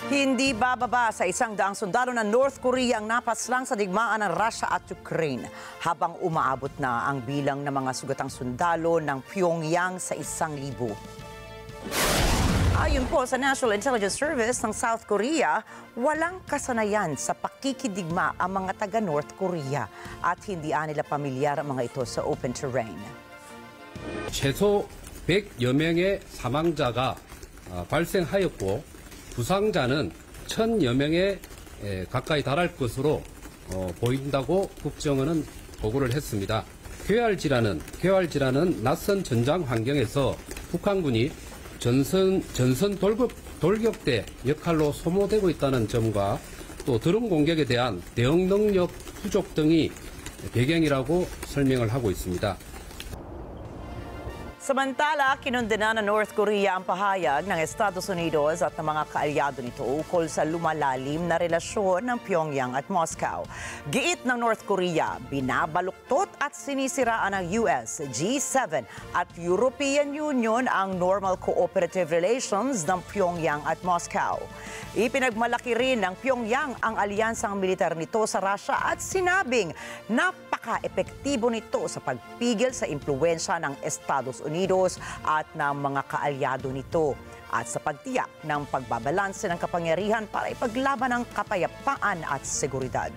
Hindi bababa sa 100 sundalo ng North Korea ang napaslang sa digmaan ng Russia at Ukraine habang umaabot na ang bilang ng mga sugatang sundalo ng Pyongyang sa 1,000. Ayon po sa National Intelligence Service ng South Korea, walang kasanayan sa pakikidigma ang mga taga-North Korea at hindi nila pamilyar ang mga ito sa open terrain. 최소 100여 명의 사망자가 발생하였고 부상자는 1,000여 명에 가까이 달할 것으로 보인다고 국정원은 보고를 했습니다. 쾌활지라는 낯선 전장 환경에서 북한군이 전선 돌격대 역할로 소모되고 있다는 점과 또 드론 공격에 대한 대응 능력 부족 등이 배경이라고 설명을 하고 있습니다. Samantala, kinundena ng North Korea ang pahayag ng Estados Unidos at ng mga kaalyado nito ukol sa lumalalim na relasyon ng Pyongyang at Moscow. Giit ng North Korea, binabaluktot at sinisiraan ng US, G7 at European Union ang normal cooperative relations ng Pyongyang at Moscow. Ipinagmalaki rin ng Pyongyang ang alyansang militar nito sa Russia at sinabing napaka-epektibo nito sa pagpigil sa impluwensya ng Estados Unidos at ng mga kaalyado nito at sa pagtiyak ng pagbabalanse ng kapangyarihan para ipaglaban ang kapayapaan at seguridad.